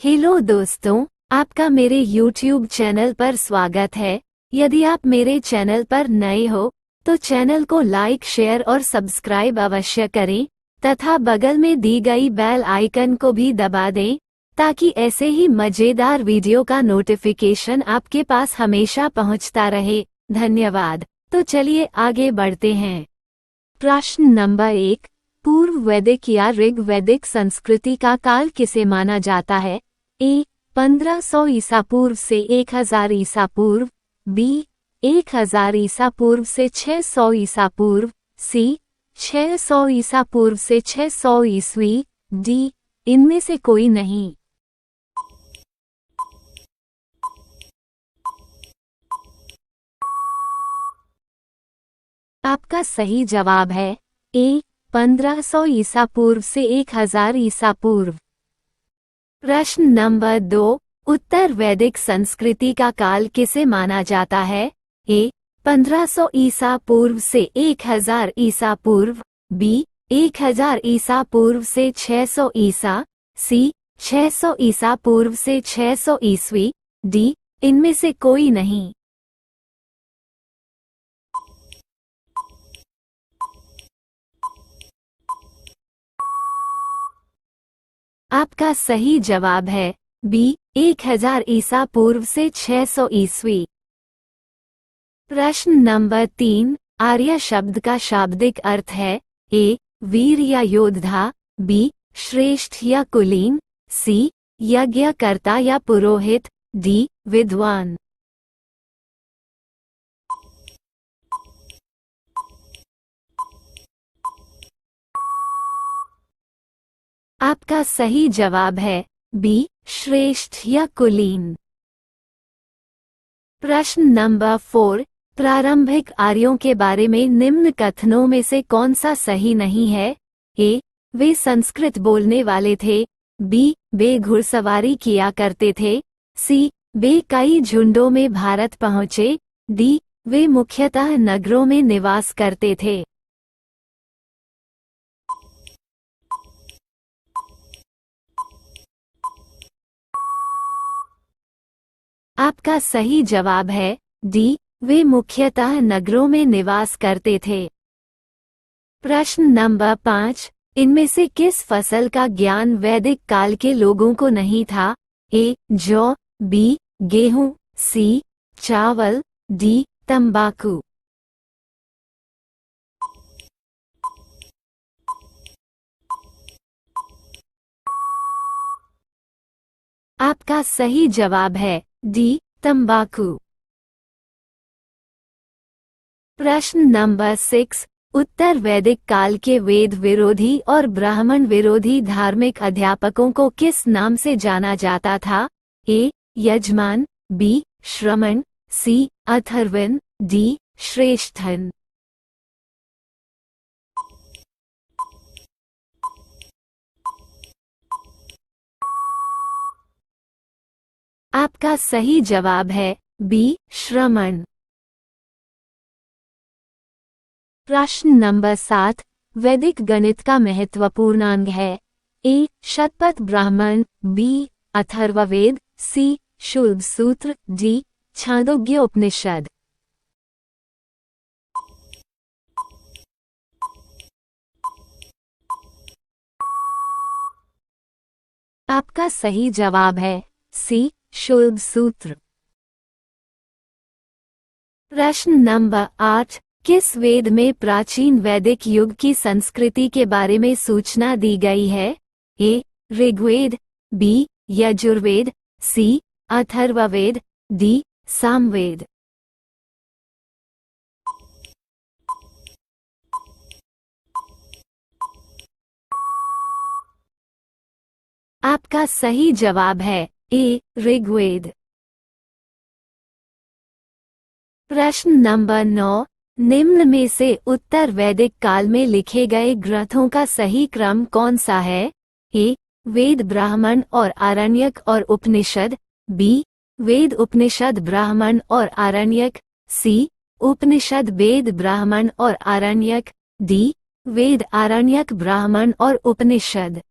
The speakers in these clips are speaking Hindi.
हेलो दोस्तों, आपका मेरे YouTube चैनल पर स्वागत है। यदि आप मेरे चैनल पर नए हो तो चैनल को लाइक, शेयर और सब्सक्राइब अवश्य करें तथा बगल में दी गई बेल आइकन को भी दबा दें ताकि ऐसे ही मजेदार वीडियो का नोटिफिकेशन आपके पास हमेशा पहुंचता रहे। धन्यवाद। तो चलिए आगे बढ़ते हैं। प्रश्न नंबर 1, पूर्व वैदिक या ऋग वैदिक संस्कृति का काल किसे माना जाता है? ए 1500 ईसा पूर्व से 1000 ईसा पूर्व, बी 1000 ईसा पूर्व से 600 ईसा पूर्व, सी 600 ईसा पूर्व से 600 ईस्वी, डी इनमें से कोई नहीं। आपका सही जवाब है ए 1500 ईसा पूर्व से 1000 ईसा पूर्व। प्रश्न नंबर 2, उत्तर वैदिक संस्कृति का काल किसे माना जाता है? ए 1500 ईसा पूर्व से 1000 ईसा पूर्व, बी 1000 ईसा पूर्व से 600 ईसा, सी 600 ईसा पूर्व से 600 ईस्वी, डी इनमें से कोई नहीं। आपका सही जवाब है बी 1000 ईसा पूर्व से 600 ईस्वी। प्रश्न नंबर 3, आर्य शब्द का शाब्दिक अर्थ है? ए वीर या योद्धा, बी श्रेष्ठ या कुलीन, सी यज्ञकर्ता या पुरोहित, डी विद्वान। आपका सही जवाब है बी श्रेष्ठ या कुलीन। प्रश्न नंबर 4, प्रारंभिक आर्यों के बारे में निम्न कथनों में से कौन सा सही नहीं है? ए वे संस्कृत बोलने वाले थे, बी वे घुड़सवारी किया करते थे, सी वे कई झुंडों में भारत पहुंचे, डी वे मुख्यतः नगरों में निवास करते थे। आपका सही जवाब है डी वे मुख्यतः नगरों में निवास करते थे। प्रश्न नंबर 5, इनमें से किस फसल का ज्ञान वैदिक काल के लोगों को नहीं था? ए जौ, बी गेहूं, सी चावल, डी तंबाकू। आपका सही जवाब है डी तंबाकू। प्रश्न नंबर 6, उत्तर वैदिक काल के वेद विरोधी और ब्राह्मण विरोधी धार्मिक अध्यापकों को किस नाम से जाना जाता था? ए यजमान, बी श्रमण, सी अथर्वण, डी श्रेष्ठन। आपका सही जवाब है बी श्रमण। प्रश्न नंबर 7, वैदिक गणित का महत्वपूर्ण अंग है? ए शतपथ ब्राह्मण, बी अथर्ववेद, सी शुल्ब सूत्र, डी छांदोग्य उपनिषद। आपका सही जवाब है सी शुल्ब सूत्र। प्रश्न नंबर 8, किस वेद में प्राचीन वैदिक युग की संस्कृति के बारे में सूचना दी गई है? ए ऋग्वेद, बी यजुर्वेद, सी अथर्ववेद, डी सामवेद। आपका सही जवाब है ए ऋग्वेद। प्रश्न नंबर 9, निम्न में से उत्तर वैदिक काल में लिखे गए ग्रंथों का सही क्रम कौन सा है? ए वेद ब्राह्मण और आरण्यक और उपनिषद, बी वेद उपनिषद ब्राह्मण और आरण्यक, सी उपनिषद वेद ब्राह्मण और आरण्यक, डी वेद आरण्यक ब्राह्मण और उपनिषद।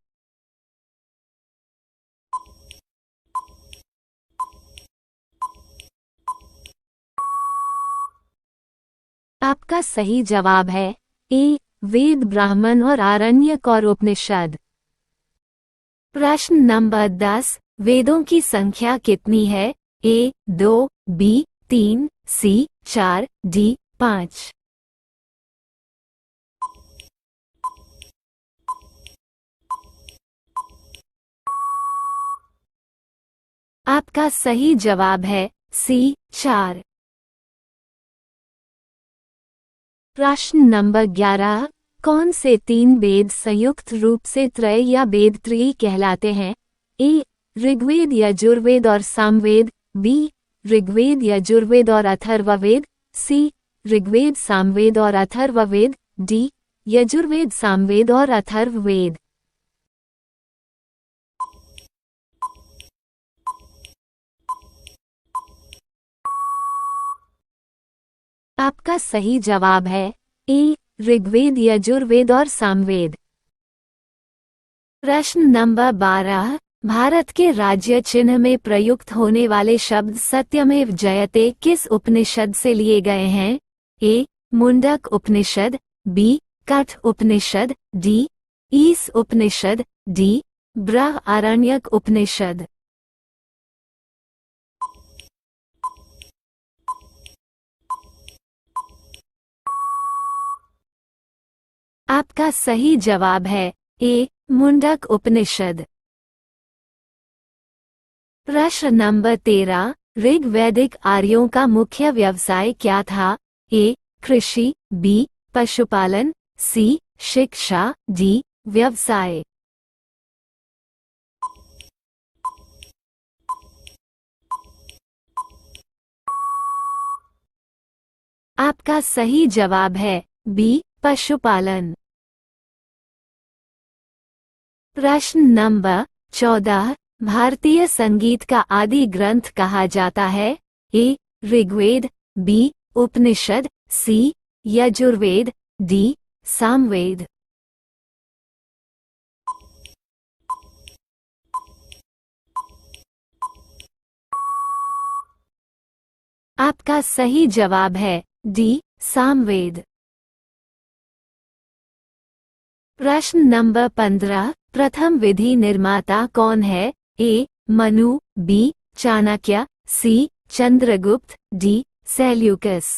आपका सही जवाब है ए वेद, ब्राह्मण और आरण्यक और उपनिषद। प्रश्न नंबर 10, वेदों की संख्या कितनी है? ए 2, बी 3, सी 4, डी 5। आपका सही जवाब है सी 4। प्रश्न नंबर 11, कौन से 3 वेद संयुक्त रूप से त्रय या वेद त्रयी कहलाते हैं? ए ऋग्वेद, यजुर्वेद और सामवेद, बी ऋग्वेद, यजुर्वेद और अथर्ववेद, सी ऋग्वेद, सामवेद और अथर्ववेद, डी यजुर्वेद, सामवेद और अथर्ववेद। आपका सही जवाब है ए ऋग्वेद, यजुर्वेद और सामवेद। प्रश्न नंबर 12, भारत के राज्य चिन्ह में प्रयुक्त होने वाले शब्द सत्यमेव जयते किस उपनिषद से लिए गए हैं? ए मुंडक उपनिषद, बी कठ उपनिषद, डी ईश उपनिषद, डी बृहदारण्यक उपनिषद। आपका सही जवाब है ए मुंडक उपनिषद। प्रश्न नंबर 13, ऋग्वैदिक आर्यों का मुख्य व्यवसाय क्या था? ए कृषि, बी पशुपालन, सी शिक्षा, डी व्यवसाय। आपका सही जवाब है बी पशुपालन। प्रश्न नंबर 14, भारतीय संगीत का आदि ग्रंथ कहा जाता है? ए ऋग्वेद, बी उपनिषद, सी यजुर्वेद, डी सामवेद। आपका सही जवाब है डी सामवेद। प्रश्न नंबर 15, प्रथम विधि निर्माता कौन है? ए मनु, बी चाणक्य, सी चंद्रगुप्त, डी सेल्यूकस।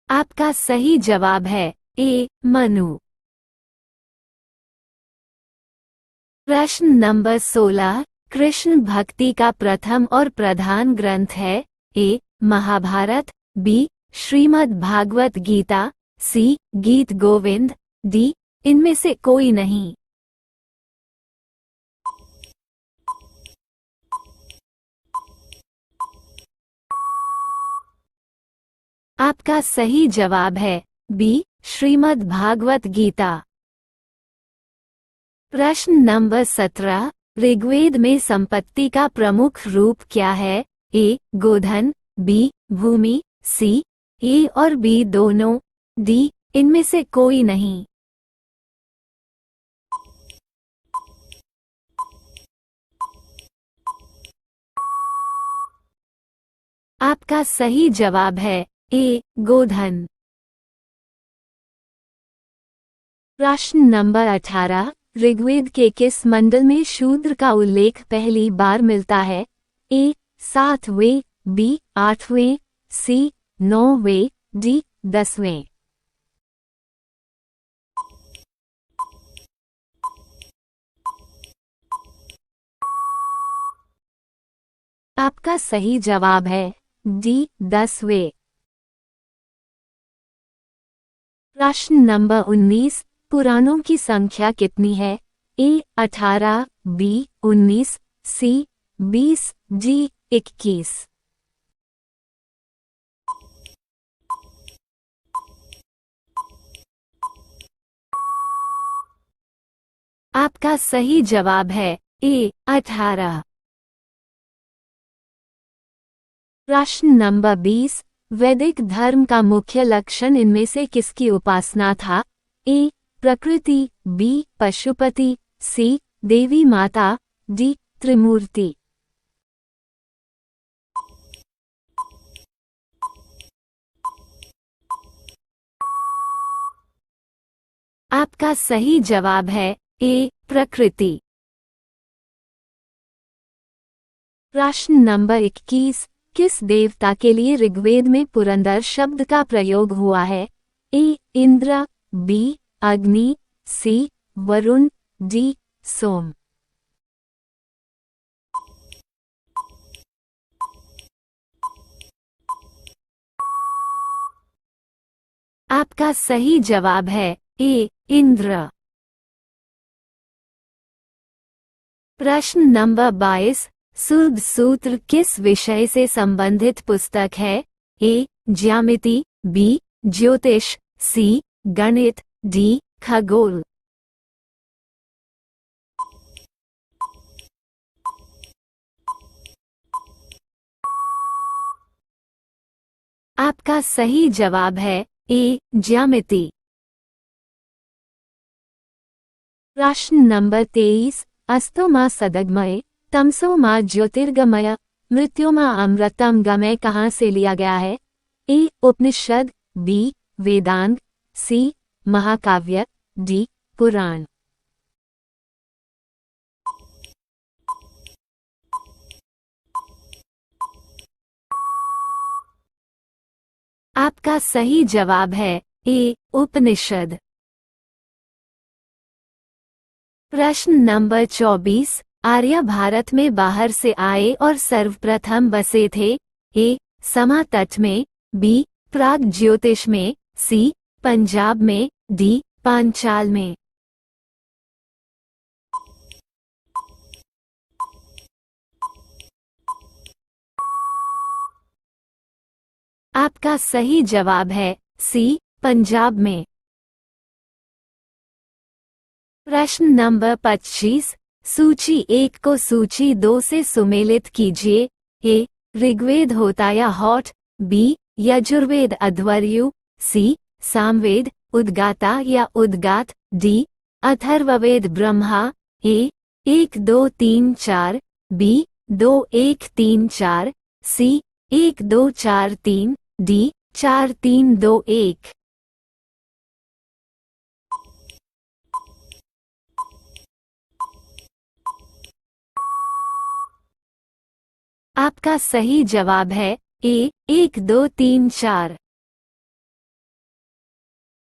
आपका सही जवाब है ए मनु। प्रश्न नंबर 16, कृष्ण भक्ति का प्रथम और प्रधान ग्रंथ है? ए महाभारत, बी श्रीमद् भागवत गीता, सी गीत गोविंद, डी इनमें से कोई नहीं। आपका सही जवाब है बी श्रीमद् भागवत गीता। प्रश्न नंबर 17, ऋग्वेद में संपत्ति का प्रमुख रूप क्या है? ए गोधन, बी भूमि, सी ए और बी दोनों, डी इनमें से कोई नहीं। आपका सही जवाब है ए गोधन। प्रश्न नंबर 18, ऋग्वेद के किस मंडल में शूद्र का उल्लेख पहली बार मिलता है? ए 7वें, बी 8वें, सी 9वें, डी 10वें। आपका सही जवाब है डी 10वें। प्रश्न नंबर 19, पुराणों की संख्या कितनी है? ए 18, बी 19, सी 20, डी 21। आपका सही जवाब है ए 18। प्रश्न नंबर 20, वैदिक धर्म का मुख्य लक्षण इनमें से किसकी उपासना था? ए प्रकृति, बी पशुपति, सी देवी माता, डी त्रिमूर्ति। आपका सही जवाब है ए प्रकृति। प्रश्न नंबर 21, किस देवता के लिए ऋग्वेद में पुरंदर शब्द का प्रयोग हुआ है? ए इंद्र, बी अग्नि, सी वरुण, डी सोम। आपका सही जवाब है ए इंद्र। प्रश्न नंबर 22, शुभ सूत्र किस विषय से संबंधित पुस्तक है? ए ज्यामिति, बी ज्योतिष, सी गणित, डी खगोल। आपका सही जवाब है ए ज्यामिति। प्रश्न नंबर 23, अस्तो मा सदगमय, तमसो मा ज्योतिर्गमय, मृत्यो मा अमृतम गमय कहाँ से लिया गया है? ए उपनिषद, बी वेदांग, सी महाकाव्य, डी पुराण। आपका सही जवाब है ए उपनिषद। प्रश्न नंबर 24, आर्य भारत में बाहर से आए और सर्वप्रथम बसे थे? ए समा तट में, बी प्राग ज्योतिष में, सी पंजाब में, डी पांचाल में। आपका सही जवाब है सी पंजाब में। प्रश्न नंबर 25, सूची 1 को सूची 2 से सुमेलित कीजिए। ए ऋग्वेद होता या हॉट, बी यजुर्वेद अध्वर्यु, सी सामवेद उद्गाता या उद्गात, डी अथर्ववेद ब्रह्मा। ए 1 2 3 4, बी 2 1 3 4, सी 1 2 4 3, डी 4 3 2 1। आपका सही जवाब है ए 1 2 3 4।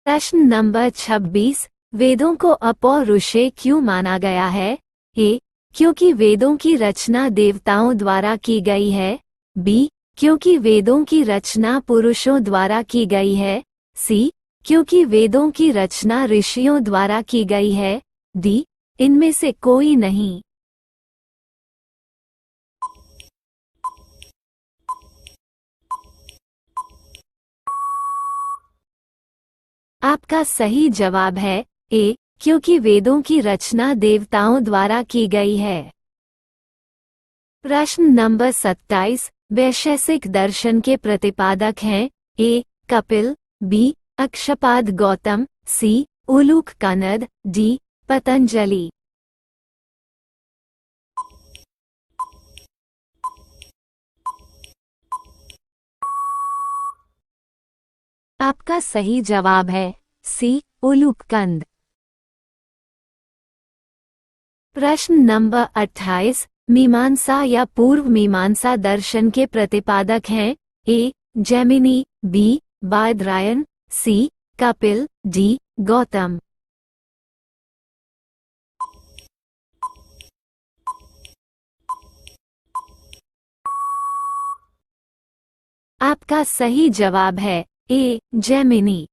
प्रश्न नंबर 26, वेदों को अपौरुषेय क्यों माना गया है? ए क्योंकि वेदों की रचना देवताओं द्वारा की गई है, बी क्योंकि वेदों की रचना पुरुषों द्वारा की गई है, सी क्योंकि वेदों की रचना ऋषियों द्वारा की गई है, डी इनमें से कोई नहीं। आपका सही जवाब है ए क्योंकि वेदों की रचना देवताओं द्वारा की गई है। प्रश्न नंबर 27, वैशेषिक दर्शन के प्रतिपादक हैं? ए कपिल, बी अक्षपाद गौतम, सी उलूक कनद, डी पतंजलि। आपका सही जवाब है सी उलूककंद। प्रश्न नंबर 28, मीमांसा या पूर्व मीमांसा दर्शन के प्रतिपादक हैं? ए जैमिनी, बी बादरायण, सी कपिल, डी गौतम। आपका सही जवाब है ए जैमिनी।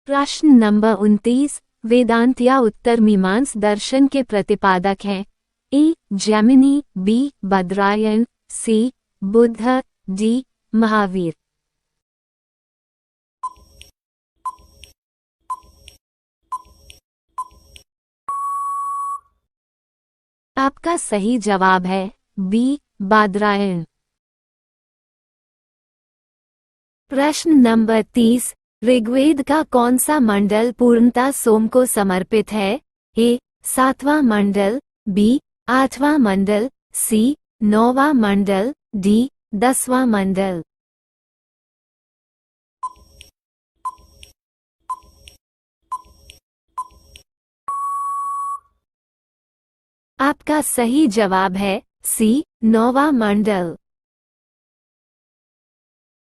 प्रश्न नंबर 29, वेदांत या उत्तर मीमांस दर्शन के प्रतिपादक हैं? ए जैमिनी, बी बादरायण, सी बुद्ध, डी महावीर। आपका सही जवाब है बी बादरायण। प्रश्न नंबर 30, ऋग्वेद का कौन सा मंडल पूर्णतः सोम को समर्पित है? ए 7वां मंडल, बी 8वां मंडल, सी 9वां मंडल, डी 10वां मंडल। आपका सही जवाब है सी 9वां मंडल।